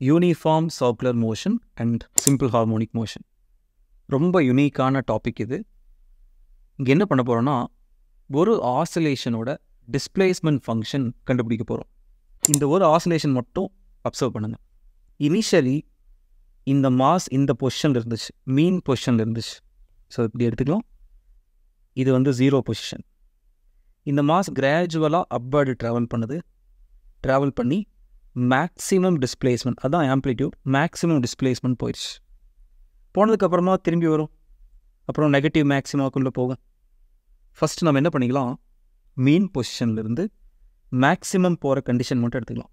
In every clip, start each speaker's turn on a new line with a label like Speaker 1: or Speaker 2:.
Speaker 1: Uniform circular motion and simple harmonic motion. ரொம்ப யுனிக்கான topic இது. இங்கே என்ன பண்ண போகிறோன்னா, ஒரு ஆசிலேஷனோட டிஸ்பிளேஸ்மெண்ட் ஃபங்க்ஷன் கண்டுபிடிக்க போகிறோம். இந்த ஒரு ஆசிலேஷன் மட்டும் அப்சர்வ் பண்ணுங்கள். இனிஷியலி இந்த மாஸ் இந்த பொசிஷனில் இருந்துச்சு, மீன் பொசிஷனில் இருந்துச்சு. ஸோ இப்படி எடுத்துக்கலாம். இது வந்து 0 பொசிஷன். இந்த மாஸ் கிராஜுவலாக அப்வர்டு ட்ராவல் பண்ணி மேக்ஸிமம் டிஸ்பிளேஸ்மெண்ட், அதான் ஆம்ப்ளிடியூட், மேக்ஸிமம் டிஸ்பிளேஸ்மெண்ட் போயிடுச்சு. போனதுக்கப்புறமா திரும்பி வரும், அப்புறம் நெகட்டிவ் மேக்ஸிமாக்குள்ளே போகும். ஃபஸ்ட்டு நம்ம என்ன பண்ணிக்கலாம், மீன் பொசிஷன்லேருந்து மேக்ஸிமம் போகிற கண்டிஷன் மட்டும் எடுத்துக்கலாம்.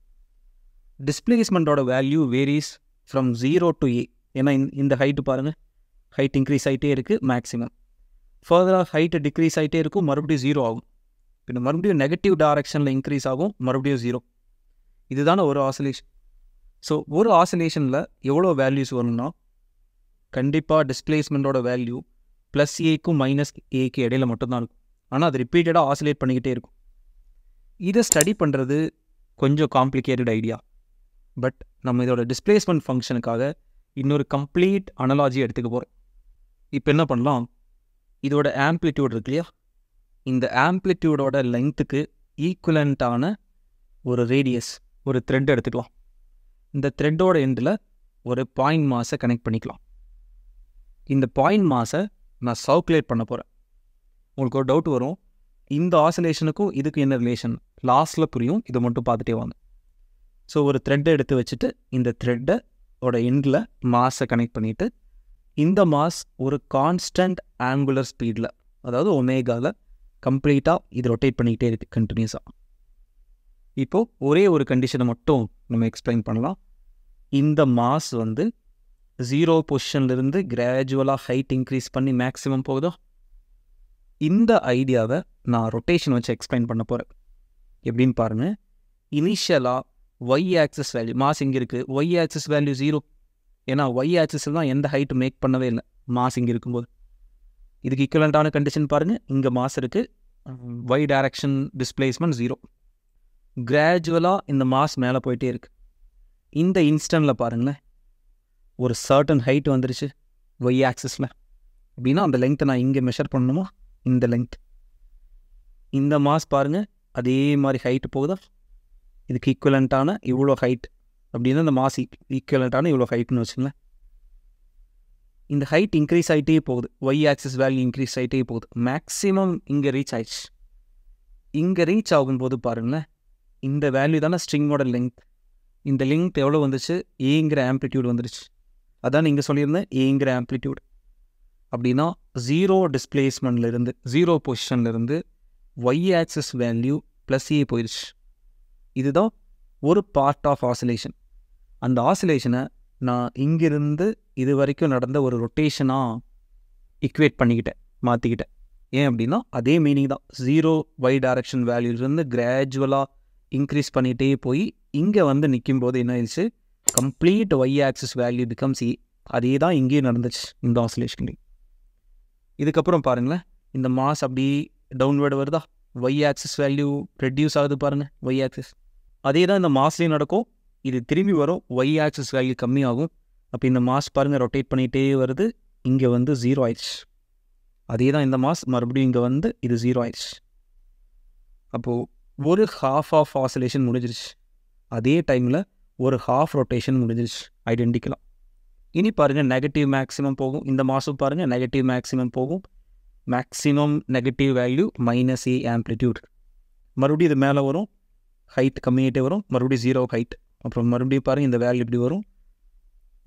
Speaker 1: டிஸ்பிளேஸ்மெண்ட்டோட value varies from 0 to a. ஏன்னா இந்த ஹைட்டு பாருங்கள், ஹைட் இன்க்ரீஸ் ஆகிட்டே இருக்குது, மேக்ஸிமம். ஃபர்தராக ஹைட்டு டிக்ரீஸ் ஆகிட்டே இருக்கும், மறுபடியும் 0 ஆகும். பின்ன மறுபடியும் நெகட்டிவ் டைரக்ஷனில் இன்க்ரீஸ் ஆகும், மறுபடியும் 0. இதுதான ஒரு ஆசிலேஷன். ஸோ ஒரு ஆசிலேஷனில் எவ்வளோ வேல்யூஸ் வரும்னா, கண்டிப்பாக டிஸ்பிளேஸ்மெண்ட்டோட வேல்யூ ப்ளஸ் ஏக்கும் மைனஸ் ஏக்கு இடையில மட்டும்தான் இருக்கும். ஆனால் அது ரிப்பீட்டடாக ஆசிலேட் பண்ணிக்கிட்டே இருக்கும். இதை ஸ்டடி பண்ணுறது கொஞ்சம் காம்ப்ளிகேட்டட் ஐடியா. பட் நம்ம இதோட டிஸ்பிளேஸ்மெண்ட் ஃபங்க்ஷனுக்காக இன்னொரு கம்ப்ளீட் அனலாஜி எடுத்துக்க போகிறோம். இப்போ என்ன பண்ணலாம், இதோட ஆம்ப்ளிடியூட் இருக்கு இல்லையா, இந்த ஆம்ப்ளிடியூடோட லென்த்துக்கு ஈக்குவலண்ட்டான ஒரு ரேடியஸ், ஒரு த்ரெட் எடுத்துக்கலாம். இந்த த்ரெட்டோட எண்டில் ஒரு பாயிண்ட் மாஸை கனெக்ட் பண்ணிக்கலாம். இந்த பாயிண்ட் மாஸை நான் சர்க்குலேட் பண்ண போகிறேன். உங்களுக்கு ஒரு டவுட் வரும், இந்த ஆசிலேஷனுக்கும் இதுக்கு என்ன ரிலேஷன், லாஸ்ட்டில் புரியும், இதை மட்டும் பார்த்துட்டே வாங்க. ஸோ ஒரு த்ரெட்டை எடுத்து வச்சுட்டு இந்த த்ரெட்டோட எண்டில் மாஸை கனெக்ட் பண்ணிவிட்டு, இந்த மாஸ் ஒரு கான்ஸ்டன்ட் ஆங்குலர் ஸ்பீடில், அதாவது ஒமேகாவில் கம்ப்ளீட்டாக இது ரொட்டேட் பண்ணிக்கிட்டே இருக்குது கண்டினியூஸாக. இப்போது ஒரே ஒரு கண்டிஷனை மட்டும் நம்ம எக்ஸ்பிளைன் பண்ணலாம். இந்த மாஸ் வந்து 0 பொசிஷன்லேருந்து கிராஜுவலாக ஹைட் இன்க்ரீஸ் பண்ணி மேக்ஸிமம் போகுதோ, இந்த ஐடியாவை நான் ரொட்டேஷன் வச்சு எக்ஸ்பிளைன் பண்ண போகிறேன். எப்படின்னு பாருங்கள். இனிஷியலாக ஒய் ஆக்சிஸ் வேல்யூ, மாஸ் இங்கே இருக்குது, ஒய் ஆக்சிஸ் வேல்யூ 0. ஏன்னா ஒய் ஆக்சிஸில் தான் எந்த ஹைட்டு மேக் பண்ணவே இல்லை மாஸ் இங்கே இருக்கும்போது. இதுக்கு ஈக்குவலண்ட்டான கண்டிஷன் பாருங்கள், இங்கே மாஸ் இருக்குது, ஒய் டைரக்ஷன் டிஸ்பிளேஸ்மெண்ட் 0. கிராஜுவலாக இந்த மாஸ் மேலே போயிட்டே இருக்குது. இந்த இன்ஸ்டன்ட்டில் பாருங்களேன், ஒரு சர்டன் ஹைட் வந்துருச்சு ஒய் ஆக்சிஸில். அப்படின்னா அந்த லெங்க்த்தை நான் இங்கே மெஷர் பண்ணணுமா, இந்த லெங்க். இந்த மாஸ் பாருங்கள், அதே மாதிரி ஹைட்டு போகுதா, இதுக்கு ஈக்குவலண்ட்டான இவ்வளோ ஹைட். அப்படின்னா இந்த மாஸ் ஈக்குவலண்ட்டான இவ்வளோ ஹைட்னு வச்சுங்களேன். இந்த ஹைட் இன்க்ரீஸ் ஆகிட்டே போகுது, ஒய் ஆக்சிஸ் வேல்யூ இன்க்ரீஸ் ஆகிட்டே போகுது, மேக்ஸிமம் இங்கே ரீச் ஆயிடுச்சு. இங்கே ரீச் ஆகும்போது பாருங்களேன், இந்த வேல்யூ தானே ஸ்ட்ரிங்கோட லெங்க். இந்த லெங்க் எவ்வளோ வந்துச்சு, ஏங்கிற ஆம்ப்ளிடியூட் வந்துடுச்சு. அதான் நீங்கள் சொல்லியிருந்தேன், ஏங்கிற ஆம்ப்ளிடியூட். அப்படின்னா 0 டிஸ்பிளேஸ்மெண்ட்லேருந்து, 0 பொசிஷன்லேருந்து Y axis value plus A போயிடுச்சு. இதுதான் ஒரு பார்ட் ஆஃப் ஆசிலேஷன். அந்த ஆசிலேஷனை நான் இங்கிருந்து இது வரைக்கும் நடந்த ஒரு ரொட்டேஷனாக இக்குவேட் பண்ணிக்கிட்டேன், மாற்றிக்கிட்டேன். ஏன் அப்படின்னா அதே மீனிங் தான். 0 ஒய் டைரக்ஷன் வேல்யூலேருந்து கிராஜுவலாக இன்க்ரீஸ் பண்ணிகிட்டே போய் இங்கே வந்து நிற்கும்போது என்ன ஆயிடுச்சு, complete Y axis value becomes A. அதே தான் இங்கேயும் நடந்துச்சு இந்த ஆசிலேஷன்லேயும். இதுக்கப்புறம் பாருங்களேன், இந்த மாஸ் அப்படி டவுன்வேர்டு வருதா, ஒய் ஆக்சிஸ் வேல்யூ ரெடியூஸ் ஆகுது பாருங்கள், ஒய் ஆக்சிஸ். அதே தான் இந்த மாஸ்லேயும் நடக்கும். இது திரும்பி வரும், ஒய் ஆக்சிஸ் வேல்யூ கம்மியாகும். அப்போ இந்த மாஸ் பாருங்கள் ரொட்டேட் பண்ணிகிட்டே வருது, இங்கே வந்து 0 ஆயிடுச்சு. அதே தான் இந்த மாஸ் மறுபடியும் இங்கே வந்து இது 0 ஆயிடுச்சு. அப்போது ஒரு ஹாஃப் ஆஃப் ஆசிலேஷன் முடிஞ்சிருச்சு. அதே டைமில் ஒரு ஹாஃப் ரொட்டேஷன் முடிஞ்சிருச்சு ஐடென்டிக்கலாக. இனி பாருங்கள், நெகட்டிவ் மேக்ஸிமம் போகும். இந்த மாதம் பாருங்கள் நெகட்டிவ் மேக்ஸிமம் போகும். மேக்ஸிமம் நெகட்டிவ் வேல்யூ மைனஸ் ஏ ஆம்ப்ளிடியூட். மறுபடியும் இது மேலே வரும், ஹைட் கம்மியாகிட்டே வரும், மறுபடியும் 0 ஹைட். அப்புறம் மறுபடியும் பாருங்கள் இந்த வேல்யூ இப்படி வரும்,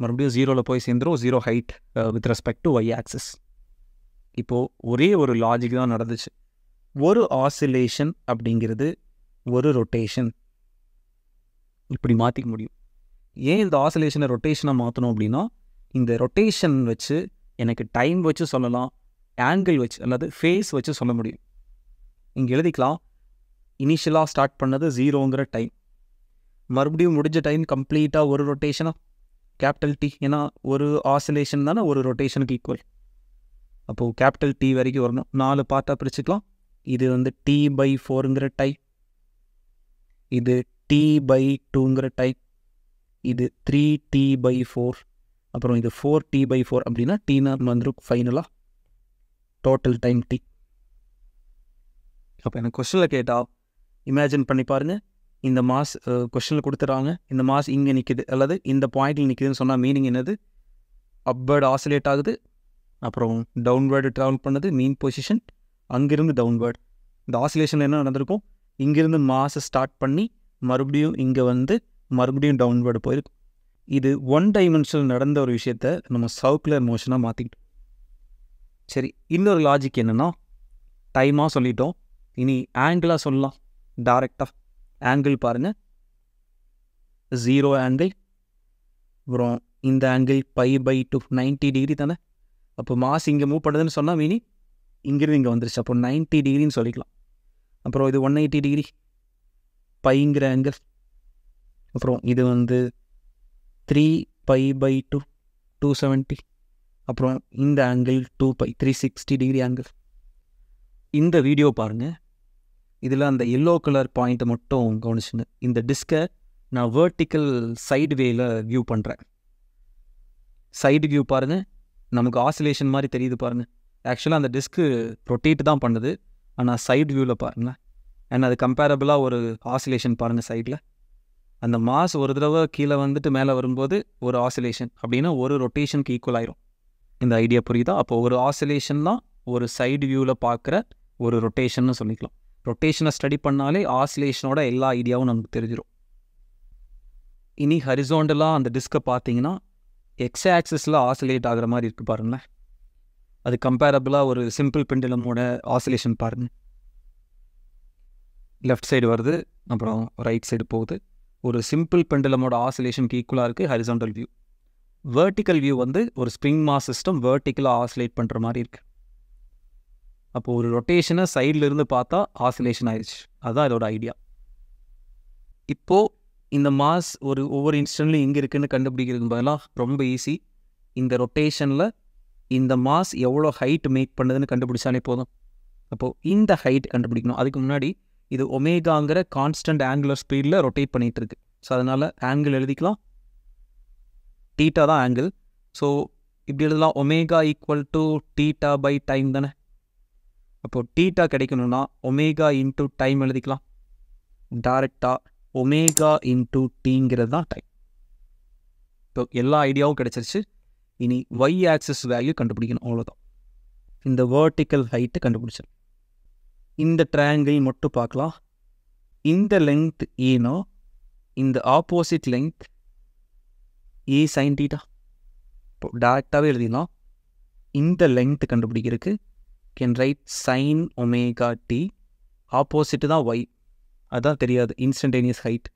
Speaker 1: மறுபடியும் 0ல் போய் சேர்ந்துடும், 0 height with respect to Y axis. இப்போது ஒரே ஒரு லாஜிக் தான் நடந்துச்சு. ஒரு ஆசிலேஷன் அப்படிங்கிறது ஒரு ரொட்டேஷன். இப்படி மாற்றிக்க முடியும். ஏன் இந்த ஆசிலேஷனை ரொட்டேஷனாக மாற்றணும் அப்படின்னா, இந்த ரொட்டேஷன் வச்சு எனக்கு டைம் வச்சு சொல்லலாம், ஆங்கிள் வச்சு அல்லது ஃபேஸ் வச்சு சொல்ல முடியும். இங்கே எழுதிக்கலாம், இனிஷியலாக ஸ்டார்ட் பண்ணது 0ங்கிற டைம், மறுபடியும் முடிஞ்ச டைம் கம்ப்ளீட்டாக ஒரு ரொட்டேஷனாக கேபிட்டல் டி. ஏன்னா ஒரு ஆசிலேஷன் தானே ஒரு ரொட்டேஷனுக்கு ஈக்குவல். அப்போது கேபிட்டல் டி வரைக்கும் வரணும். 4 பார்ட்டாக பிரிச்சுக்கலாம். இது வந்து T/4ங்கிற டைம், இது T/2ங்கிற டைம், இது 3t/4, அப்புறம் இது 4t/4 அப்படின்னா டீனா வந்துடும் ஃபைனலாக டோட்டல் டைம் டி. அப்போ எனக்கு கொஸ்டினில் கேட்டால் இமேஜின் பண்ணி பாருங்கள், இந்த மாஸ் கொஸ்டினில் கொடுத்துட்றாங்க, இந்த மாஸ் இங்கே நிற்குது அல்லது இந்த பாயிண்டில் நிற்குதுன்னு சொன்னால் மீனிங் என்னது? அப்வேர்டு ஆசிலேட் ஆகுது, அப்புறம் டவுன்வேர்டு ட்ராவல் பண்ணுது மீன் பொசிஷன், அங்கேருந்து டவுன்வேர்டு. இந்த ஆசிலேஷனில் என்ன நடந்திருக்கும்? இங்கேருந்து மாஸை ஸ்டார்ட் பண்ணி மறுபடியும் இங்கே வந்து மறுபடியும் டவுன்வேர்டு போயிருக்கும். இது 1 டைமென்ஷனல் நடந்த ஒரு விஷயத்த நம்ம சர்க்குலர் மோஷனாக மாற்றிக்கிட்டோம். சரி, இன்னொரு லாஜிக் என்னென்னா, டைமாக சொல்லிட்டோம், இனி ஆங்கிளாக சொல்லலாம். டைரெக்டாக ஆங்கிள் பாருங்கள், 0 ஆங்கிள், அப்புறம் இந்த ஆங்கிள் π/2 90 டிகிரி தானே. அப்போ மாஸ் இங்கே மூவ் பண்ணுதுன்னு சொன்னால் மீனி இங்கிருந்து இங்கே வந்துருச்சு, அப்போ 90 டிகிரின்னு சொல்லிக்கலாம். அப்புறம் இது 180 டிகிரி பைங்கிற ஆங்கிள், அப்புறம் இது வந்து 3π/2 270, அப்புறம் இந்த ஆங்கிள் 2π 360 டிகிரி ஆங்கிள். இந்த வீடியோ பாருங்கள், இதில் அந்த எல்லோ கலர் பாயிண்ட்டை மட்டும் கவனிச்சுங்க. இந்த டிஸ்கை நான் வேர்ட்டிக்கல் சைடு வேயில் வியூ பண்ணுறேன். சைடு வியூ பாருங்கள், நமக்கு ஆசிலேஷன் மாதிரி தெரியுது பாருங்கள். ஆக்சுவலாக அந்த டிஸ்க்கு ரொட்டேட் தான் பண்ணுது, ஆனால் சைடு வியூவில் பாருங்களேன். அண்ட் அது கம்பேரபிளாக ஒரு ஆசிலேஷன் பாருங்கள் சைடில். அந்த மாஸ் ஒரு தடவை கீழே வந்துட்டு மேலே வரும்போது ஒரு ஆசிலேஷன் அப்படின்னா ஒரு ரொட்டேஷனுக்கு ஈக்குவல் ஆயிரும். இந்த ஐடியா புரியுதா? அப்போ ஒரு ஆசிலேஷன் தான் ஒரு சைடு வியூவில் பார்க்குற ஒரு ரொட்டேஷன்னு சொல்லிக்கலாம். ரொட்டேஷனை ஸ்டடி பண்ணாலே ஆசிலேஷனோட எல்லா ஐடியாவும் நமக்கு தெரிஞ்சிடும். இனி ஹரிசோண்டலாக அந்த டிஸ்கை பார்த்தீங்கன்னா எக்ஸ் ஆக்சிஸில் ஆசிலேட் ஆகிற மாதிரி இருக்குது பாருங்களேன். அது கம்பேரபிளாக ஒரு சிம்பிள் பெண்டுலமோட ஆசிலேஷன் பாருங்கள். லெஃப்ட் சைடு வருது, அப்புறம் ரைட் சைடு போகுது. ஒரு சிம்பிள் பெண்டுலமோட ஆசிலேஷனுக்கு ஈக்குவலாக இருக்குது ஹரிசாண்டல் வியூ. வேர்ட்டிக்கல் வியூ வந்து ஒரு ஸ்ப்ரிங் மாஸ் சிஸ்டம் வேர்ட்டிக்கலாக ஆசிலேட் பண்ணுற மாதிரி இருக்குது. அப்போது ஒரு ரொட்டேஷனை சைடில் இருந்து பார்த்தா ஆசிலேஷன் ஆயிடுச்சு. அதுதான் இதோட ஐடியா. இப்போது இந்த மாஸ் ஒவ்வொரு இன்ஸ்டன்ட்லையும் எங்கே இருக்குதுன்னு கண்டுபிடிக்கிறதுக்கு பதிலாக ரொம்ப ஈஸி. இந்த ரொட்டேஷனில் இந்த மாஸ் எவ்வளோ ஹைட் மேக் பண்ணுதுன்னு கண்டுபிடிச்சாலே போதும். அப்போது இந்த ஹைட் கண்டுபிடிக்கணும். அதுக்கு முன்னாடி இது ஒமேகாங்கிற கான்ஸ்டன்ட் ஆங்குலர் ஸ்பீடில் ரொட்டேட் பண்ணிகிட்டு இருக்கு. ஸோ அதனால் ஆங்கிள் எழுதிக்கலாம், தீட்டா தான் ஆங்கிள். ஸோ இப்படி எழுதலாம், ஒமேகா ஈக்குவல் டு θ/டைம் தானே. அப்போது தீட்டா கிடைக்கணும்னா ஒமேகா இன்ட்டு டைம் எழுதிக்கலாம். டைரெக்டாக ஒமேகா இன்ட்டு டீங்கிறது தான் டைம். ஸோ எல்லா ஐடியாவும் கிடச்சிருச்சு. இனி ஒய் ஆக்சிஸ் வேல்யூ கண்டுபிடிக்கணும், அவ்வளோதான். இந்த வேர்ட்டிக்கல் ஹைட்டு கண்டுபிடிச்சேன். இந்த ட்ரையாங்கிள் மட்டும் பார்க்கலாம். இந்த லென்த் ஏனா இந்த opposite length A sine theta. இப்போ டேரெக்டாகவே எழுதிடலாம். இந்த லென்த் கண்டுபிடிக்கிறதுக்கு can write sine omega t. Opposite தான் ஒய், அதுதான் தெரியாது, instantaneous height.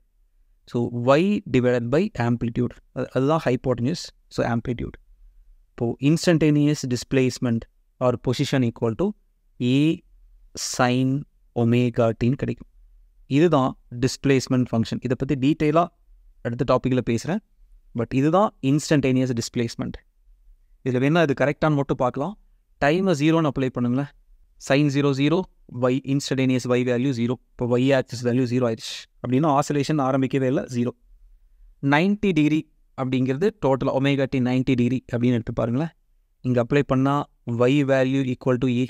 Speaker 1: So y divided by amplitude, அதுதான் ஹைப்போட்டனியூஸ். So amplitude. இப்போது instantaneous displacement or position equal to A sine omega டின்னு கிடைக்கும். இதுதான் டிஸ்பிளேஸ்மெண்ட் ஃபங்க்ஷன். இதை பற்றி டீட்டெயிலாக அடுத்த டாப்பிக்கில் பேசுகிறேன். பட் இதுதான் இன்ஸ்டன்டேனியஸ் டிஸ்பிளேஸ்மெண்ட். இதில் வேணால் இது கரெக்டானு மட்டும் பார்க்கலாம். டைமை 0ன்னு அப்ளை பண்ணுங்களேன். Sine 0 0, Y instantaneous Y value 0. இப்போ ஒய் ஆக்சிஸ் வேல்யூ 0 ஆயிடுச்சு. அப்படின்னா ஆசிலேஷன் ஆரம்பிக்கவே இல்லை, 0. 90 டிகிரி அப்படிங்கிறது டோட்டல் ஒமேகா டி 90 டிகிரி அப்படின்னு எடுத்து பாருங்களேன். இங்கே அப்ளை பண்ணால் ஒய் வேல்யூ ஈக்குவல் டு ஏ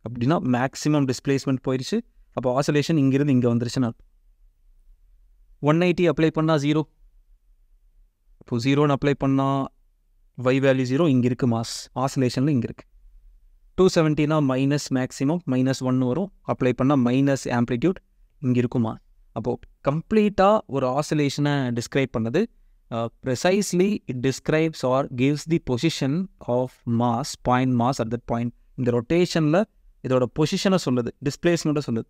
Speaker 1: அப்படின்னா மேக்ஸிமம் டிஸ்பிளேஸ்மெண்ட் போயிடுச்சு. அப்போ ஆசிலேஷன் இங்கிருந்து இங்கே வந்துருச்சுன்னு அர்த்தம். 180 அப்ளை பண்ணால் 0. இப்போ 0ன்னு அப்ளை பண்ணால் ஒய் வேல்யூ 0, இங்கே இருக்குது மாஸ், ஆசிலேஷனில் இங்கே இருக்குது. 270னா மைனஸ் மேக்ஸிமம் -1 வரும், அப்ளை பண்ணால் மைனஸ் ஆம்ப்ளிடியூட், இங்கே இருக்குமா. அப்போது கம்ப்ளீட்டாக ஒரு ஆசிலேஷனை டிஸ்கிரைப் பண்ணது. Precisely it describes or gives the position of mass, point mass at that point. இந்த ரொட்டேஷனில் இதோட பொசிஷனை சொல்லுது, டிஸ்பிளேஸ்மெண்ட்டை சொல்லுது.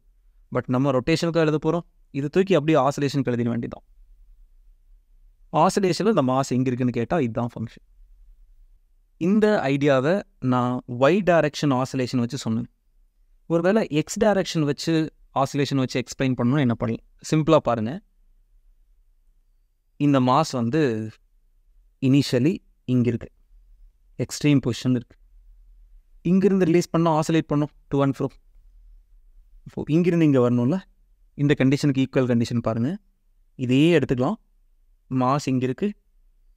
Speaker 1: பட் நம்ம ரொட்டேஷனுக்கு எழுத போகிறோம், இது தூக்கி அப்படியே ஆசிலேஷனுக்கு எழுதிட வேண்டியதான். ஆசிலேஷனில் இந்த மாஸ் எங்கே இருக்குன்னு கேட்டால் இதுதான் ஃபங்க்ஷன். இந்த ஐடியாவை நான் ஒய் டைரக்ஷன் ஆசிலேஷன் வச்சு சொன்னேன். ஒருவேளை எக்ஸ் டைரக்ஷன் வச்சு ஆசிலேஷன் வச்சு எக்ஸ்பிளைன் பண்ணணும்னு என்ன பண்ணலாம்? சிம்பிளாக பாருங்கள். இந்த மாஸ் வந்து இனிஷியலி இங்கே இருக்குது, எக்ஸ்ட்ரீம் பொசிஷன் இருக்குது. இங்கிருந்து ரிலீஸ் பண்ணால் ஆசிலேட் பண்ணோம் டு அண்ட் ஃப்ரோ. இப்போ இங்கிருந்து இங்கே வரணும்ல, இந்த கண்டிஷனுக்கு ஈக்குவல் கண்டிஷன் பாருங்கள். இதையே எடுத்துக்கலாம். மாஸ் இங்கே இருக்குது,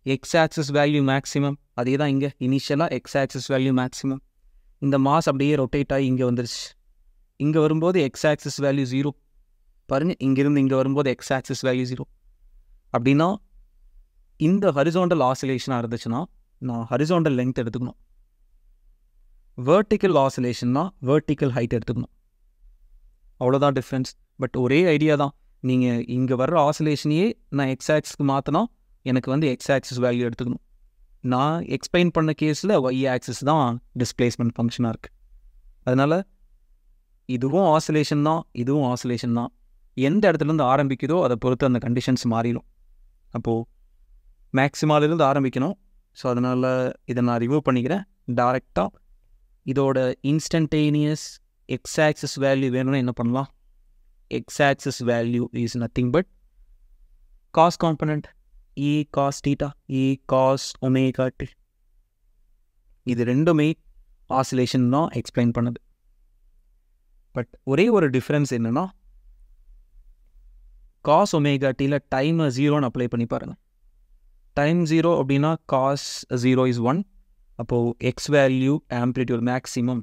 Speaker 1: எக்ஸ் ஆக்சிஸ் வேல்யூ மேக்ஸிமம் அதே தான் இங்கே இனிஷியலாக எக்ஸ் ஆக்சிஸ் வேல்யூ மேக்ஸிமம். இந்த மாஸ் அப்படியே ரொட்டேட் ஆகி இங்கே வந்துருச்சு. இங்கே வரும்போது எக்ஸ் ஆக்சிஸ் வேல்யூ 0 பாருங்கள், இங்கேருந்து இங்கே வரும்போது எக்ஸ் ஆக்சிஸ் வேல்யூ 0. அப்படின்னா இந்த ஹரிசாண்டல் ஆசிலேஷனாக இருந்துச்சுன்னா நான் ஹரிசாண்டல் லென்த் எடுத்துக்கணும், வெர்டிக்கல் ஆசிலேஷன்னா வெர்டிக்கல் ஹைட் எடுத்துக்கணும். அவ்வளோதான் டிஃப்ரென்ஸ். பட் ஒரே ஐடியா தான். நீங்கள் இங்கே வர்ற ஆசிலேஷனையே நான் எக்ஸ் ஆக்சிஸ்க்கு மாற்றினா எனக்கு வந்து எக்ஸ் ஆக்சிஸ் வேல்யூ எடுத்துக்கணும். நான் எக்ஸ்பிளைன் பண்ண கேஸில் ஒய் ஆக்சிஸ் தான் டிஸ்பிளேஸ்மெண்ட் ஃபங்க்ஷனாக இருக்குது. அதனால் இதுவும் ஆசிலேஷன் தான், இதுவும் ஆசிலேஷன் தான். எந்த இடத்துலேருந்து ஆரம்பிக்குதோ அதை பொறுத்து அந்த கண்டிஷன்ஸ் மாறிடும். அப்போது மேக்ஸிமாலிருந்து ஆரம்பிக்கணும். ஸோ அதனால் இதை நான் ரிமூவ் பண்ணிக்கிறேன். டைரெக்டாக இதோட இன்ஸ்டன்டேனியஸ் எக்ஸ் ஆக்சிஸ் வேல்யூ வேணும்னா என்ன பண்ணலாம்? X axis value is nothing but cos component E cos theta, E cos omega t. இது ரெண்டுமே ஆசிலேஷன் தான் எக்ஸ்பிளைன் பண்ணுது. பட் ஒரே ஒரு டிஃப்ரென்ஸ் என்னென்னா, காஸ் ஒமேகா டியில் டைமை 0ன்னு அப்ளை பண்ணி பாருங்கள். டைம் 0 அப்படின்னா காஸ் 0 இஸ் 1. அப்போது எக்ஸ் வேல்யூ ஆம்ப்ளிடியூட் மேக்ஸிமம்.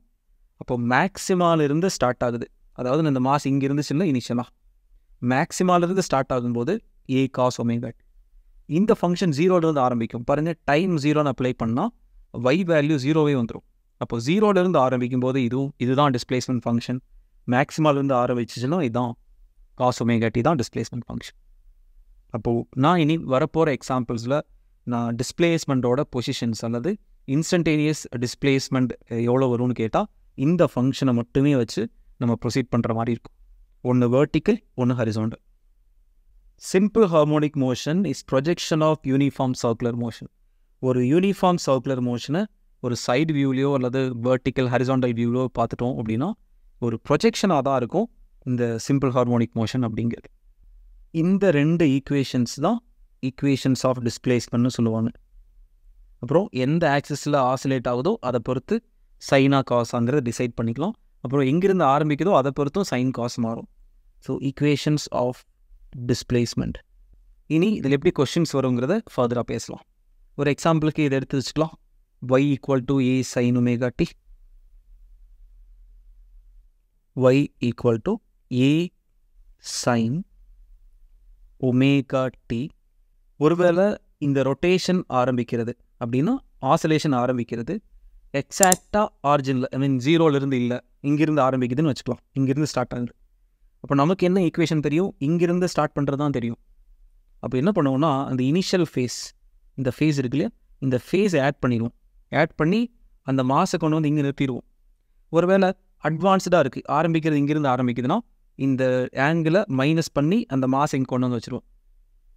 Speaker 1: அப்போது மேக்ஸிமாலிருந்து ஸ்டார்ட் ஆகுது. அதாவது இந்த மாஸ் இங்கே இருந்துச்சுன்னா இனிஷியலாக மேக்ஸிமாலிருந்து ஸ்டார்ட் ஆகும்போது ஏ காஸ் ஒமேகா டி. இந்த ஃபங்க்ஷன் 0லேருந்து ஆரம்பிக்கும். பாருங்கள், டைம் 0ன்னு அப்ளை பண்ணால் y வேல்யூ 0வே வந்துடும். அப்போ 0லேருந்து ஆரம்பிக்கும் போது இதுதான் டிஸ்பிளேஸ்மெண்ட் ஃபங்க்ஷன். மேக்ஸிமாலேருந்து ஆரம்பிச்சிச்சுன்னா இதுதான் காஸ் ஒமேகா டி தான் டிஸ்பிளேஸ்மெண்ட் ஃபங்க்ஷன். அப்போது நான் இனி வரப்போகிற எக்ஸாம்பிள்ஸில் நான் டிஸ்பிளேஸ்மெண்ட்டோட பொசிஷன்ஸ் அல்லது இன்ஸ்டன்டேனியஸ் டிஸ்பிளேஸ்மெண்ட் எவ்வளோ வரும்னு கேட்டால் இந்த ஃபங்க்ஷனை மட்டுமே வச்சு நம்ம ப்ரொசீட் பண்ணுற மாதிரி இருக்கும். ஒன்று வெர்டிக்கல், ஒன்று horizontal. Simple harmonic motion is projection of uniform circular motion. ஒரு யூனிஃபார்ம் சர்க்குலர் மோஷனை ஒரு சைடு வியூலையோ அல்லது வெர்டிக்கல் ஹரிசாண்டல் வியூலையோ பார்த்துட்டோம் அப்படின்னா ஒரு ப்ரொஜெக்ஷனாக தான் இருக்கும் இந்த சிம்பிள் ஹார்மோனிக் மோஷன் அப்படிங்கிறது. இந்த ரெண்டு ஈக்குவேஷன்ஸ் தான் ஈக்குவேஷன்ஸ் ஆஃப் டிஸ்பிளேஸ்மெண்ட்னு சொல்லுவாங்க. அப்புறம் எந்த ஆக்சிஸில் ஆசிலேட் ஆகுதோ அதை பொறுத்து சைனா காஸாங்கிறத டிசைட் பண்ணிக்கலாம். அப்புறம் எங்கிருந்து ஆரம்பிக்குதோ அதை பொறுத்தும் சைன் காஸ் மாறும். So equations of displacement. இனி இதில் எப்படி கொஷின்ஸ் வருங்கிறத ஃபர்தராக பேசலாம். ஒரு எக்ஸாம்பிளுக்கு இதை எடுத்து வச்சுக்கலாம். y = a sin omega t. y = a sin omega t. ஒருவேளை இந்த ரொட்டேஷன் ஆரம்பிக்கிறது அப்படின்னா ஆசிலேஷன் ஆரம்பிக்கிறது எக்ஸாக்டாக ஆரிஜினில், ஐ மீன் 0லேருந்து இல்லை, இங்கிருந்து ஆரம்பிக்குதுன்னு வச்சுக்கலாம். இங்கிருந்து ஸ்டார்ட் ஆகுது. அப்போ நமக்கு என்ன ஈக்குவேஷன் தெரியும்? இங்கிருந்து ஸ்டார்ட் பண்ணுறது தான் தெரியும். அப்போ என்ன பண்ணுவோம்னா அந்த இனிஷியல் ஃபேஸ், இந்த ஃபேஸ் இருக்கு இல்லையா, இந்த ஃபேஸை ஆட் பண்ணிடுவோம். ஆட் பண்ணி அந்த மாஸை கொண்டு வந்து இங்கே நிறுத்திடுவோம். ஒருவேளை அட்வான்ஸ்டாக இருக்குது, ஆரம்பிக்கிறது இங்கிருந்து ஆரம்பிக்குதுன்னா இந்த ஆங்கிளை மைனஸ் பண்ணி அந்த மாஸை இங்கே கொண்டு வந்து வச்சுருவோம்.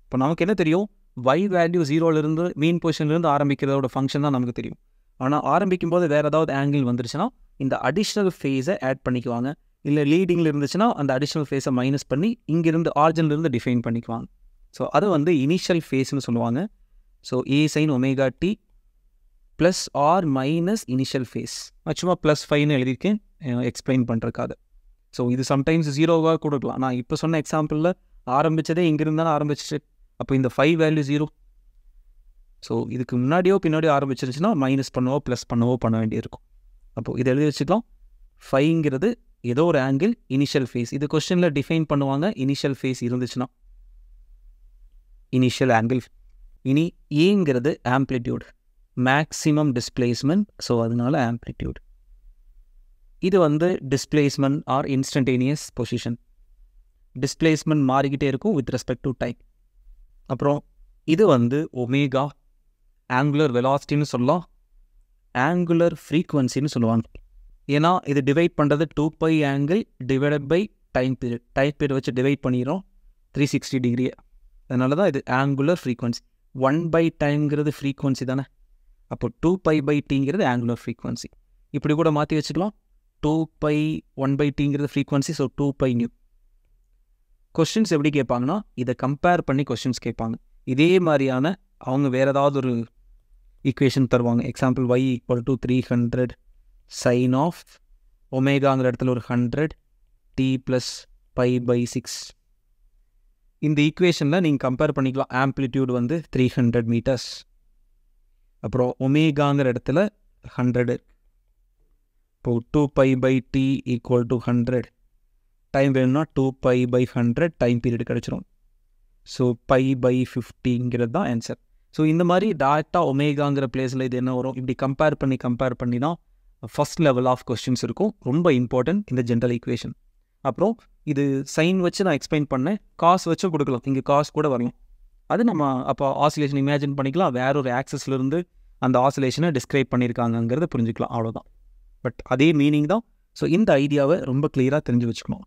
Speaker 1: இப்போ நமக்கு என்ன தெரியும்? y வேல்யூ 0லேருந்து மீன் பொசிஷன்லேருந்து ஆரம்பிக்கிறதோட ஃபங்க்ஷன் தான் நமக்கு தெரியும். ஆனால் ஆரம்பிக்கும் போது வேறு ஏதாவது ஆங்கிள் வந்துருச்சுன்னா இந்த அடிஷ்னல் ஃபேஸை ஆட் பண்ணிக்குவாங்க. இல்லை லீடிங்கில் இருந்துச்சுன்னா அந்த அடிஷ்னல் ஃபேஸை மைனஸ் பண்ணி இங்கேருந்து ஆரிஜின்லேருந்து டிஃபைன் பண்ணிக்குவாங்க. ஸோ அது வந்து இனிஷியல் ஃபேஸ்னு சொல்லுவாங்க. So a sin omega t plus or minus initial phase. சும்மா +5ன்னு எழுதியிருக்கேன் எக்ஸ்பிளைன் பண்ணுறதுக்காக. ஸோ இது சம்டைம்ஸ் 0வாக கூட இருக்கலாம். நான் இப்போ சொன்ன எக்ஸாம்பிளில் ஆரம்பித்ததே இங்கிருந்து தானே ஆரம்பிச்சிச்சு. அப்போ இந்த 5 வேல்யூ 0. ஸோ இதுக்கு முன்னாடியோ பின்னாடியோ ஆரம்பிச்சிருச்சுன்னா மைனஸ் பண்ணவோ ப்ளஸ் பண்ணவோ பண்ண வேண்டியிருக்கும். அப்போது இதை எழுதி வச்சுக்கலாம். 5ங்கிறது ஏதோ ஒரு ஆங்கிள் இனிஷியல் ஃபேஸ். இது கொஸ்டினில் டிஃபைன் பண்ணுவாங்க. இனிஷியல் ஃபேஸ் இருந்துச்சுன்னா இனிஷியல் ஆங்கிள். இனி ஏங்கிறது ஆம்ப்ளிடியூட், மேக்ஸிமம் டிஸ்பிளேஸ்மெண்ட். ஸோ அதனால ஆம்ப்ளிடியூட். இது வந்து displacement R instantaneous position. Displacement மாறிக்கிட்டே இருக்கும் வித் ரெஸ்பெக்ட் டு டைம். அப்புறம் இது வந்து ஒமேகா, ஆங்குலர் வெலாசிட்டின்னு சொல்லலாம், ஆங்குலர் ஃப்ரீக்குவன்சின்னு சொல்லுவாங்க. ஏன்னா இது டிவைட் பண்ணுறது 2π angle divided by time period. Time period வச்சு டிவைட் பண்ணிடுறோம் 360 டிகிரியை. அதனால தான் இது ஆங்குலர் ஃப்ரீக்குவன்சி. 1/டைம்ங்கிறது ஃப்ரீக்குவன்சி தானே. அப்போ 2π/tங்கிறது ஆங்குலர் ஃப்ரீக்குவன்சி. இப்படி கூட மாற்றி வச்சுக்கலாம். 2π 1/tங்கிறது ஃப்ரீக்குவன்சி. ஸோ 2πν. கொஷின்ஸ் எப்படி கேட்பாங்கன்னா இதை கம்பேர் பண்ணி கொஷின்ஸ் கேட்பாங்க. இதே மாதிரியான அவங்க வேறு ஏதாவது ஒரு ஈக்குவேஷன் தருவாங்க. எக்ஸாம்பிள் y = 300 sin of ஒமேகாங்கிற இடத்துல ஒரு 100 t + π/6. இந்த ஈக்குவேஷனில் நீங்கள் கம்பேர் பண்ணிக்கலாம். ஆம்ப்ளிடியூட் வந்து 300 மீட்டர்ஸ், அப்புறம் ஒமேகாங்கிற இடத்துல 100. இப்போது 2π/t = 100. டைம் வேணும்னா 2π/100 டைம் பீரியட் கிடச்சிரும். ஸோ π/50ங்கிறது தான் ஆன்சர். ஸோ இந்த மாதிரி டேரெக்டாக ஒமேகாங்கிற பிளேஸில் இது என்ன வரும், இப்படி கம்பேர் பண்ணி தான் ஃபஸ்ட் லெவல் ஆஃப் கொஸ்டின்ஸ் இருக்கும். ரொம்ப இம்பார்ட்டன்ட் இந்த ஜென்ரல் ஈக்குவேஷன். அப்புறம் இது சைன் வச்சு நான் எக்ஸ்பிளைன் பண்ணேன், காசு வச்சும் கொடுக்கலாம், இங்கே காசு கூட வரலாம். அது நம்ம அப்போ ஆசிலேஷன் இமேஜின் பண்ணிக்கலாம், வேற ஒரு ஆக்சஸ்லேருந்து அந்த ஆசிலேஷனை டிஸ்கிரைப் பண்ணியிருக்காங்கங்கிறத புரிஞ்சுக்கலாம், அவ்வளோதான். பட் அதே மீனிங் தான். ஸோ இந்த ஐடியாவை ரொம்ப கிளியராக தெரிஞ்சு வச்சுக்கணும்.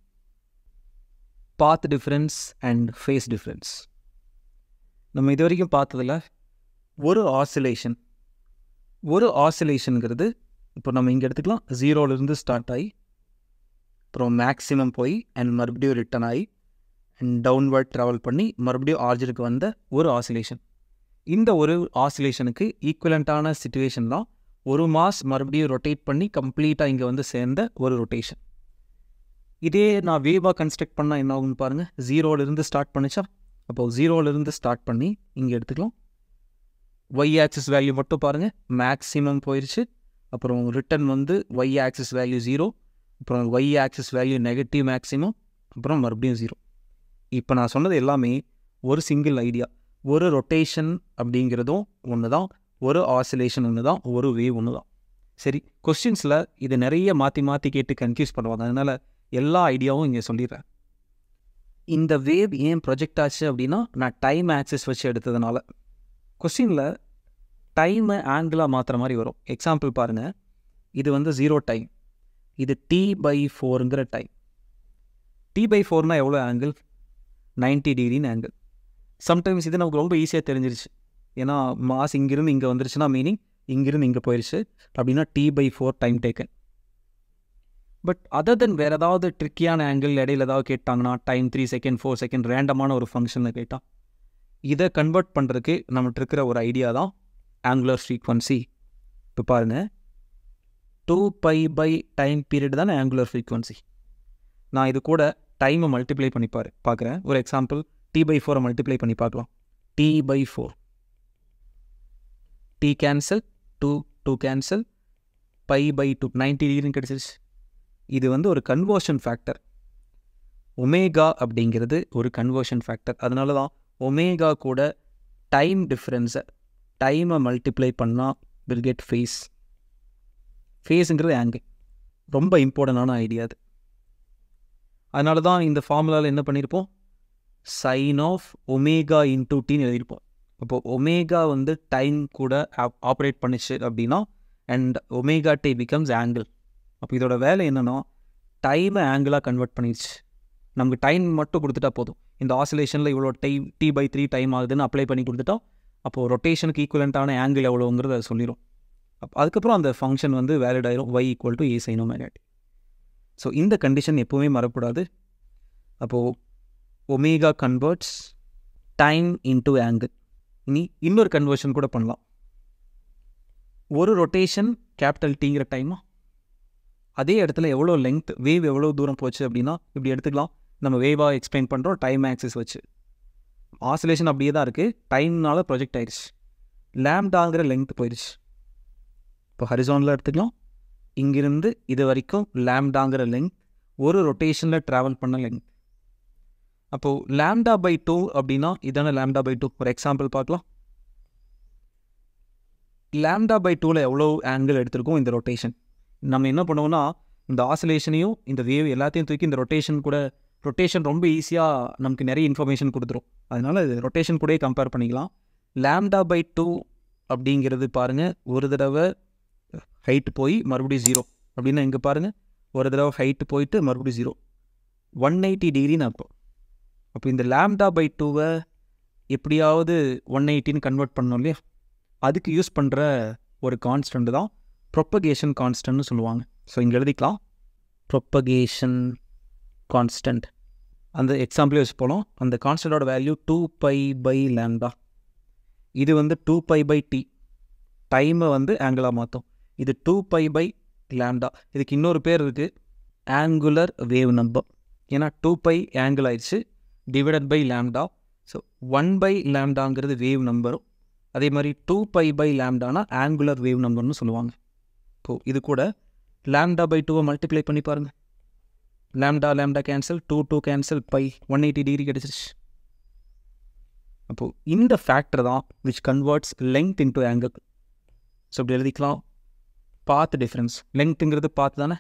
Speaker 1: Path difference and phase difference நம்ம இது வரைக்கும் பார்த்ததில் ஒரு ஆசிலேஷனுங்கிறது இப்போ நம்ம இங்கே எடுத்துக்கலாம், 0லேருந்து ஸ்டார்ட் ஆகி அப்புறம் மேக்ஸிமம் போய் அண்ட் மறுபடியும் ரிட்டன் ஆகி அண்ட் டவுன்வர்ட் ட்ராவல் பண்ணி மறுபடியும் ஆர்ஜினுக்கு வந்த ஒரு ஆசிலேஷன். இந்த ஒரு ஆசிலேஷனுக்கு ஈக்குவலண்ட்டான சிச்சுவேஷன் தான் ஒரு மாஸ் மறுபடியும் ரொட்டேட் பண்ணி கம்ப்ளீட்டாக இங்கே வந்து சேர்ந்த ஒரு ரொட்டேஷன். இதே நான் வேவாக கன்ஸ்ட்ரக்ட் பண்ணால் என்ன ஆகுன்னு பாருங்கள். 0லேருந்து ஸ்டார்ட் பண்ணிச்சா, அப்போது 0லேருந்து ஸ்டார்ட் பண்ணி இங்கே எடுத்துக்கலாம். ஒய் ஆக்சிஸ் வேல்யூ மட்டும் பாருங்கள், மேக்ஸிமம் போயிடுச்சு, அப்புறம் ரிட்டன் வந்து ஒய் ஆக்சிஸ் வேல்யூ 0, அப்புறம் Y axis value negative maximum, அப்புறம் மறுபடியும் 0. இப்போ நான் சொன்னது எல்லாமே ஒரு சிங்கிள் ஐடியா. ஒரு ரொட்டேஷன் அப்படிங்கிறதும் ஒன்று தான், ஒரு ஆசிலேஷன் ஒன்று தான், ஒரு வேவ் ஒன்று தான். சரி, கொஸ்டின்ஸில் இது நிறைய மாற்றி கேட்டு கன்ஃபியூஸ் பண்ணுவாங்க. அதனால் எல்லா ஐடியாவும் இங்கே சொல்லிடுறேன். இந்த வேவ் ஏன் ப்ரொஜெக்ட் ஆச்சு அப்படின்னா, நான் டைம் ஆக்சிஸ் வச்சு எடுத்ததுனால. கொஸ்டினில் டைமை ஆங்கிளாக மாற்றுற மாதிரி வரும். எக்ஸாம்பிள் பாருங்கள், இது வந்து 0 டைம், இது t/4ங்கிற டைம். t/4னால் எவ்வளோ ஆங்கிள்? 90 டிகிரின்னு ஆங்கிள். சம்டைம்ஸ் இது நமக்கு ரொம்ப ஈஸியாக தெரிஞ்சிருச்சு. ஏன்னா மாஸ் இங்கிருந்து இங்கே வந்துருச்சுன்னா மீனிங் இங்கிருந்து இங்கே போயிடுச்சு அப்படின்னா t/4 time taken. But other then வேறு ஏதாவது ட்ரிக்கியான ஆங்கிள் இடையில ஏதாவது கேட்டாங்கன்னா, டைம் 3 செகண்ட் 4 செகண்ட் ரேண்டமான ஒரு ஃபங்க்ஷனில் கேட்டால், இதை கன்வெர்ட் பண்ணுறதுக்கு நம்மகிட்ட இருக்கிற ஒரு ஐடியா தான் ஆங்குலர் ஃப்ரீக்வன்சி. இப்போ பாருங்கள், 2π டைம் பீரியட் தானே ஆங்குலர் ஃப்ரீக்வன்சி. நான் இது கூட டைமை மல்டிப்ளை பண்ணி பார்க்குறேன். ஒரு எக்ஸாம்பிள், t/4 மல்டிப்ளை பண்ணி பார்க்கலாம். t/4, t கேன்சல், 2 கேன்சல், π/2 90 டிகிரின்னு கிடச்சிருச்சு. இது வந்து ஒரு கன்வர்ஷன் ஃபேக்டர். ஒமேகா அப்படிங்கிறது ஒரு கன்வர்ஷன் ஃபேக்டர். அதனால தான் ஒமேகா கூட டைம் டிஃப்ரென்ஸை டைமை மல்டிப்ளை பண்ணால் வில் கெட் ஃபேஸ். ஃபேஸுங்கிறது ஆங்கிள். ரொம்ப இம்பார்ட்டண்டான ஐடியா அது. அதனால தான் இந்த ஃபார்முலாவில் என்ன பண்ணியிருப்போம், சைன் ஆஃப் ஒமேகா இன்டூ டின்னு எழுதியிருப்போம். அப்போது ஒமேகா வந்து டைம் கூட ஆப்ரேட் பண்ணிச்சு அப்படின்னா and omega T becomes angle. அப்போ இதோட வேலை என்னென்னா, டைமை ஆங்கிளாக கன்வெர்ட் பண்ணிடுச்சு. நமக்கு டைம் மட்டும் கொடுத்துட்டா போதும். இந்த ஆசிலேஷனில் இவ்வளோ t/3 டைம் ஆகுதுன்னு அப்ளை பண்ணி கொடுத்துட்டா, அப்போது ரொட்டேஷனுக்கு ஈக்குவலண்ட்டான ஆங்கிள் எவ்வளோங்கிறது அதை சொல்லிடும். அதுக்கப்புறம் அந்த ஃபங்க்ஷன் வந்து வேலிட் ஆயிரும், y = a sin omega t. So இந்த கண்டிஷன் எப்போவுமே மறக்கூடாது. அப்போது omega converts time into angle. இனி இன்னொரு கன்வர்ஷன் கூட பண்ணலாம். ஒரு ரொட்டேஷன் Tங்கிற டைமா, அதே இடத்துல எவ்வளோ லெங்த், வேவ் எவ்வளோ தூரம் போச்சு அப்படின்னா இப்படி எடுத்துக்கலாம். நம்ம வேவாக எக்ஸ்பிளைன் பண்ணுறோம் டைம் ஆக்சிஸ் வச்சு. ஆசிலேஷன் அப்படியே தான் இருக்குது, டைம்னால ப்ரொஜெக்ட் ஆயிடுச்சு, லேம்டாங்கிற லெங்த் போயிடுச்சு. இப்போ ஹரிசானில் எடுத்துக்கலாம், இங்கிருந்து இது வரைக்கும் லேம்டாங்கிற லெங்த் ஒரு ரொட்டேஷனில் ட்ராவல் பண்ண லெங்த். அப்போது λ/2 அப்படின்னா இதான λ/2. ஒரு எக்ஸாம்பிள் பார்க்கலாம். λ/2ல் எவ்வளோ ஆங்கிள் எடுத்திருக்கோம் இந்த ரொட்டேஷன். நம்ம என்ன பண்ணுவோம்னா, இந்த ஆசிலேஷனையும் இந்த வேவ் எல்லாத்தையும் தூக்கி இந்த ரொட்டேஷன் ரொம்ப ஈஸியாக நமக்கு நிறைய இன்ஃபர்மேஷன் கொடுத்துரும். அதனால் இது ரொட்டேஷன் கூட கம்பேர் பண்ணிக்கலாம். λ/2 அப்படிங்கிறது பாருங்கள், ஒரு தடவை ஹைட்டு போய் மறுபடியும் 0 அப்படின்னா இங்கே பாருங்கள், ஒரு தடவை ஹைட்டு போயிட்டு மறுபடியும் 0, 180 டிகிரின்னு அர்த்தம். அப்போ இந்த λ/2வை எப்படியாவது 180ன்னு கன்வெர்ட் பண்ணோம் இல்லையா, அதுக்கு யூஸ் பண்ணுற ஒரு கான்ஸ்டன்ட் தான் ப்ரொப்பகேஷன் கான்ஸ்டன்ட்னு சொல்லுவாங்க. ஸோ இங்கே எழுதிக்கலாம், ப்ரொப்பகேஷன் கான்ஸ்டன்ட். அந்த எக்ஸாம்பிளே வச்சு போகலாம். அந்த கான்ஸ்டன்டோட வேல்யூ 2π/λ. இது வந்து 2π/t, டைமை வந்து ஆங்கிளாக மாற்றும். இது 2π/λ. இதுக்கு இன்னொரு பேர் இருக்குது, ஆங்குலர் வேவ் நம்பர். ஏன்னா 2π ஆங்கிள் ஆயிடுச்சு, டிவைடட் பை லேம்டா. ஸோ 1/λங்கிறது வேவ் நம்பரும், அதே மாதிரி 2π/λனா ஆங்குலர் வேவ் நம்பர்னு சொல்லுவாங்க. இப்போது இது கூட λ/2 மல்டிப்ளை பண்ணி பாருங்கள். Lambda cancel, 2 cancel, pi 180 degree கிடச்சிருச்சு. அப்போது இந்த ஃபேக்டர் தான் which converts length into angle. So இப்படி எழுதிக்கலாம், பாத் டிஃப்ரென்ஸ். லெங்க்த்துங்கிறது பாத் தானே.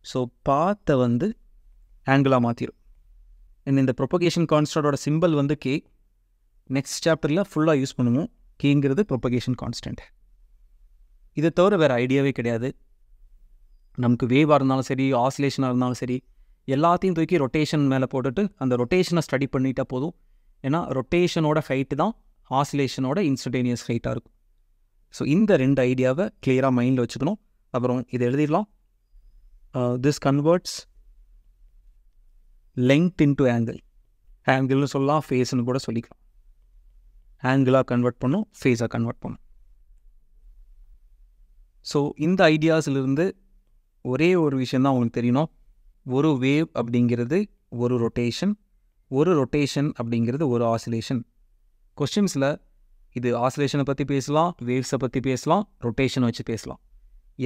Speaker 1: ஸோ பாத்தை வந்து ஆங்கிளாக மாற்றிடும். இந்த ப்ரொபகேஷன் கான்ஸ்டன்டோட சிம்பிள் வந்து கே. நெக்ஸ்ட் சாப்டரில் ஃபுல்லாக யூஸ் பண்ணுவோம். கேங்கிறது ப்ரொபகேஷன் கான்ஸ்டன்ட். இதை தவிர வேறு ஐடியாவே கிடையாது. நமக்கு வேவாக இருந்தாலும் சரி, ஆசிலேஷனாக இருந்தாலும் சரி, எல்லாத்தையும் தூக்கி ரொட்டேஷன் மேலே போட்டுட்டு அந்த ரொட்டேஷனை ஸ்டடி பண்ணிட்டால் போதும். ஏன்னா ரொட்டேஷனோட ஹைட்டு தான் ஆசிலேஷனோட இன்ஸ்டன்டேனியஸ் ஹைட்டாக இருக்கும். ஸோ இந்த 2 ஐடியாவை கிளியராக மைண்டில் வச்சுக்கணும். அப்புறம் இதை எழுதிடலாம், this converts length into angle. ஆங்கிள்னு சொல்லலாம், ஃபேஸ்ன்னு கூட சொல்லிக்கலாம். ஆங்கிளாக கன்வெர்ட் பண்ணும், ஃபேஸாக கன்வெர்ட் பண்ணும். ஸோ இந்த ஐடியாஸ்லேருந்து ஒரே ஒரு விஷயந்தான் உங்களுக்கு தெரியணும். ஒரு வேவ் அப்படிங்கிறது ஒரு ரொட்டேஷன், ஒரு ரொட்டேஷன் அப்படிங்கிறது ஒரு ஆசிலேஷன். கொஸ்டின்ஸில் இது ஆசிலேஷனை பற்றி பேசலாம், வேவ்ஸை பற்றி பேசலாம், ரொட்டேஷனை வச்சு பேசலாம்.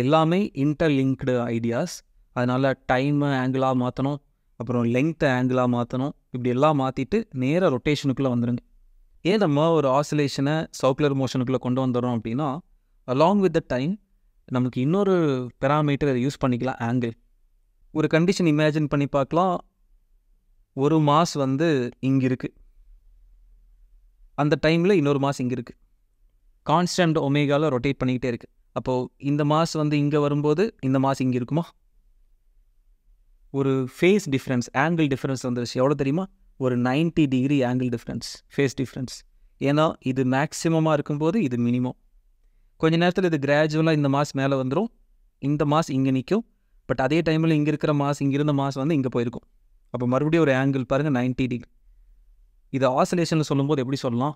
Speaker 1: எல்லாமே இன்டர்லிங்க்டு ஐடியாஸ். அதனால் டைமை ஆங்கிளாக மாற்றணும், அப்புறம் லெங்க்த்தை ஆங்கிளாக மாற்றணும். இப்படி எல்லாம் மாற்றிட்டு நேராக ரொட்டேஷனுக்குள்ளே வந்துடுங்க. ஏன் நம்ம ஒரு ஆசிலேஷனை சர்க்குலர் மோஷனுக்குள்ளே கொண்டு வந்துடுறோம் அப்படின்னா, அலாங் வித் த டைம் நமக்கு இன்னொரு பெராமீட்டர் அதை யூஸ் பண்ணிக்கலாம், ஆங்கிள். ஒரு கண்டிஷன் இமேஜின் பண்ணி பார்க்கலாம். ஒரு மாஸ் வந்து இங்கே இருக்குது, அந்த டைமில் இன்னொரு மாஸ் இங்கே இருக்குது. கான்ஸ்டன்ட் ஒமேகாவில் ரொட்டேட் பண்ணிக்கிட்டே இருக்குது. அப்போது இந்த மாஸ் வந்து இங்கே வரும்போது இந்த மாஸ் இங்கே இருக்குமா? ஒரு ஃபேஸ் டிஃப்ரென்ஸ், ஆங்கிள் டிஃப்ரென்ஸ் வந்துருச்சு. எவ்வளோ தெரியுமா? ஒரு 90 degree angle difference, phase difference. ஏன்னா இது மேக்ஸிமமாக இருக்கும்போது இது மினிமம். கொஞ்ச நேரத்தில் இது கிராஜுவலாக இந்த மாஸ் மேலே வந்துடும், இந்த மாஸ் இங்கே நிற்கும். பட் அதே டைமில் இங்கே இருக்கிற மாஸ், இங்கே இருந்த மாஸ் வந்து இங்கே போயிருக்கும். அப்போ மறுபடியும் ஒரு ஆங்கிள் பாருங்கள், 90 டிகிரி. இது ஆசிலேஷனில் சொல்லும்போது எப்படி சொல்லலாம்?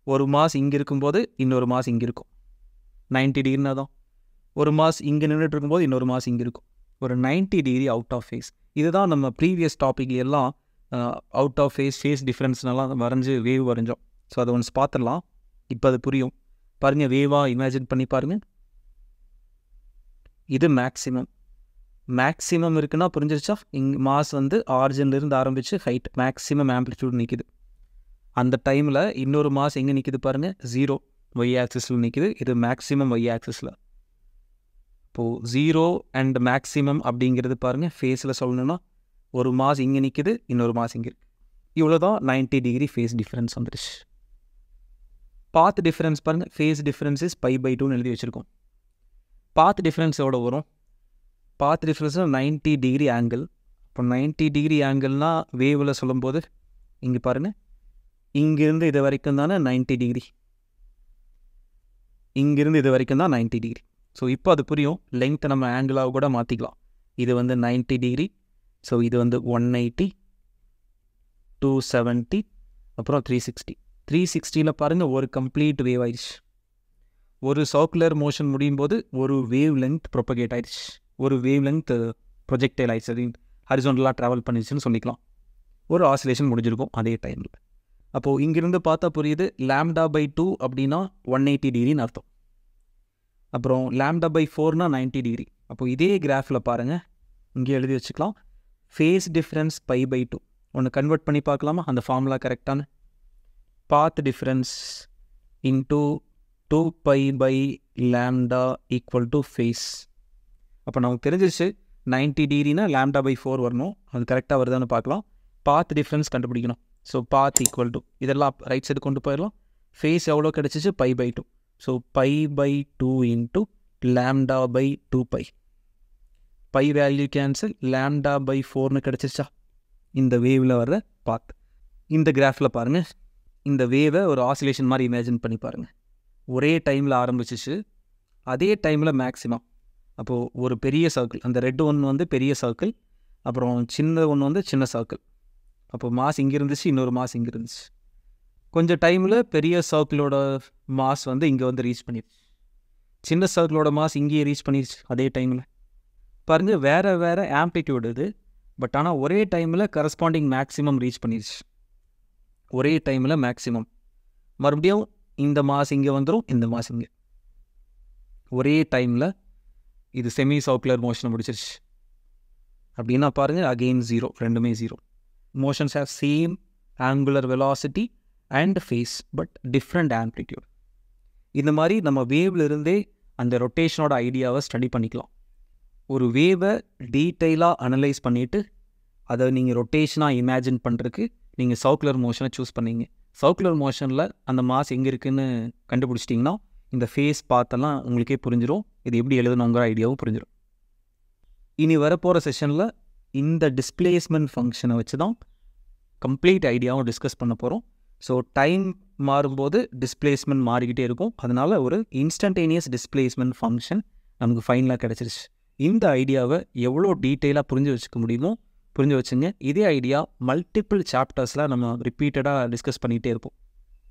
Speaker 1: ஒரு மாஸ் இங்கே இருக்கும்போது இன்னொரு மாஸ் இங்கே இருக்கும், 90 டிகிரினா தான். ஒரு மாஸ் இங்கே நின்றுட்டு இருக்கும்போது இன்னொரு மாஸ் இங்கே இருக்கும். ஒரு 90 டிகிரி அவுட் ஆஃப் ஃபேஸ். இதுதான் நம்ம ப்ரீவியஸ் டாபிக் எல்லாம் அவுட் ஆஃப் ஃபேஸ், ஃபேஸ் டிஃப்ரென்ஸ்னெல்லாம் வரைஞ்சி வேவ் வரைஞ்சோம். ஸோ அதை ஒன்ஸ் பார்த்துடலாம், இப்போ அது புரியும். பாருங்கள், வேவாக இமேஜின் பண்ணி பாருங்கள். இது மேக்ஸிமம். மேக்ஸிமம் இருக்குன்னா புரிஞ்சிருச்சா? மாஸ் வந்து ஆரிஜின்லேருந்து ஆரம்பித்து ஹைட் மேக்ஸிமம் ஆம்ப்ளிடியூட் நிற்கிது. அந்த டைமில் இன்னொரு மாஸ் எங்கே நிற்கிது பாருங்கள், 0 ஒய் ஆக்சிஸில் நிற்கிது. இது மேக்ஸிமம் ஒய் ஆக்சிஸில். இப்போது 0 அண்ட் மேக்ஸிமம் அப்படிங்கிறது பாருங்கள், ஃபேஸில் சொல்லணுன்னா ஒரு மாஸ் இங்கே நிற்கிது, இன்னொரு மாஸ் இங்கே இருக்குது. இவ்வளோ தான் 90 டிகிரி ஃபேஸ் டிஃப்ரென்ஸ் வந்துடுச்சு. பாத் டிஃப்ரென்ஸ் பாருங்கள், ஃபேஸ் டிஃப்ரென்ஸ் இஸ் π/2ன்னு எழுதி வச்சுருக்கோம். பாத் டிஃப்ரென்ஸ் எவ்வளோ வரும்? Path difference 90 degree angle. இப்போ 90 டிகிரி ஆங்கிள்னால் வேவில் சொல்லும்போது இங்கே பாருங்கள், இங்கேருந்து இது வரைக்கும் தானே 90 டிகிரி, இங்கேருந்து இது வரைக்கும் தான் 90 டிகிரி. ஸோ இப்போ அது புரியும். லெங்க்த்தை நம்ம ஆங்கிளாக கூட மாற்றிக்கலாம். இது வந்து 90 டிகிரி. ஸோ இது வந்து 180, 270, அப்புறம் 360. 360ல் பாருங்கள், ஒரு கம்ப்ளீட் வேவ் ஆயிடுச்சு. ஒரு சர்க்குலர் மோஷன் முடியும் போது ஒரு வேவ் லெங்த் ப்ரொபகேட் ஆயிடுச்சு, ஒரு வேவ் லெங்த் ப்ரொஜெக்டைல் ஆயிடுச்சு. அது ஹரிசாண்டலாக ட்ராவல் பண்ணிடுச்சுன்னு சொல்லிக்கலாம். ஒரு ஆசிலேஷன் முடிஞ்சிருக்கும் அதே டைமில். அப்போது இங்கிருந்து பார்த்தா புரியுது, λ/2 அப்படின்னா 180 டிகிரின்னு அர்த்தம். அப்புறம் λ/4னா 90 டிகிரி. அப்போது இதே கிராஃபில் பாருங்கள், இங்கே எழுதி வச்சுக்கலாம், ஃபேஸ் டிஃப்ரென்ஸ் π/2. ஒன்று கன்வெர்ட் பண்ணி பார்க்கலாமா? அந்த ஃபார்முலா கரெக்டான path difference into 2π/λ equal to phase. அப்போ நமக்கு தெரிஞ்சிச்சு 90 டிகிரினா λ/4 வரணும். அது கரெக்டாக வருதான்னு பார்க்கலாம். பாத் டிஃப்ரென்ஸ் கண்டுபிடிக்கணும். ஸோ பாத் ஈக்குவல் டு இதெல்லாம் ரைட் சைடு கொண்டு போயிடலாம். ஃபேஸ் எவ்வளோ கிடச்சிச்சு? π/2. So π/2 into λ/2π. Pi value cancel, λ/4ன்னு கிடச்சிருச்சா? இந்த வேவில் வர்ற பாத். இந்த கிராஃபில் பாருங்கள், இந்த வேவை ஒரு ஆசிலேஷன் மாதிரி இமேஜின் பண்ணி பாருங்கள். ஒரே டைமில் ஆரம்பிச்சிச்சு, அதே டைமில் மேக்ஸிமம். அப்போது ஒரு பெரிய சர்க்கிள், அந்த ரெட் ஒன்று வந்து பெரிய சர்க்கிள், அப்புறம் சின்ன ஒன்று வந்து சின்ன சர்க்கிள். அப்போது மாஸ் இங்கே இருந்துச்சு, இன்னொரு மாஸ் இங்கே இருந்துச்சு. கொஞ்சம் டைமில் பெரிய சர்க்கிளோட மாஸ் வந்து இங்கே வந்து ரீச் பண்ணிடுச்சு, சின்ன சர்க்கிளோட மாஸ் இங்கேயே ரீச் பண்ணிடுச்சு அதே டைமில். பாருங்கள், வேறு வேறு ஆம்ப்ளிடியூட் இது, பட் ஆனால் ஒரே டைமில் கரஸ்பாண்டிங் மேக்ஸிமம் ரீச் பண்ணிடுச்சு. ஒரே டைமில் மேக்ஸிமம் மறுபடியும் இந்த மாஸ் இங்கே வந்துடும், இந்த மாஸ் இங்கே. ஒரே டைமில் இது செமி சர்க்குலர் மோஷனை முடிச்சிருச்சு. அப்படின்னா பாருங்கள், அகெயின் 0, ரெண்டுமே 0. Motions have same angular velocity and phase but different amplitude. இந்த மாதிரி நம்ம வேவ்ல இருந்தே அந்த ரொட்டேஷனோட ஐடியாவை ஸ்டடி பண்ணிக்கலாம். ஒரு வேவை டீட்டெயிலாக அனலைஸ் பண்ணிவிட்டு அதை நீங்கள் ரொட்டேஷனாக இமேஜின் பண்ணுறதுக்கு நீங்கள் சர்க்குலர் மோஷனை சூஸ் பண்ணீங்க. சர்க்குலர் மோஷனில் அந்த மாஸ் எங்கே இருக்குதுன்னு கண்டுபிடிச்சிட்டிங்கன்னா இந்த ஃபேஸ் பார்த்தெல்லாம் உங்களுக்கே புரிஞ்சிடும். இது எப்படி எழுதணுங்கிற ஐடியாவும் புரிஞ்சிடும். இனி வரப்போகிற செஷனில் இந்த டிஸ்பிளேஸ்மெண்ட் ஃபங்க்ஷனை வச்சு தான் கம்ப்ளீட் ஐடியாவும் டிஸ்கஸ் பண்ண போகிறோம். ஸோ டைம் மாறும்போது டிஸ்பிளேஸ்மெண்ட் மாறிக்கிட்டே இருக்கும். அதனால் ஒரு இன்ஸ்டன்டேனியஸ் டிஸ்பிளேஸ்மெண்ட் ஃபங்க்ஷன் நமக்கு ஃபைனலாக கிடச்சிருச்சு. இந்த ஐடியாவை எவ்வளோ டீட்டெயிலாக புரிஞ்சு வச்சுக்க முடியுமோ புரிஞ்சு வச்சுங்க. இதே ஐடியா மல்டிபிள் சாப்டர்ஸில் நம்ம ரிப்பீட்டடாக டிஸ்கஸ் பண்ணிகிட்டே இருப்போம்.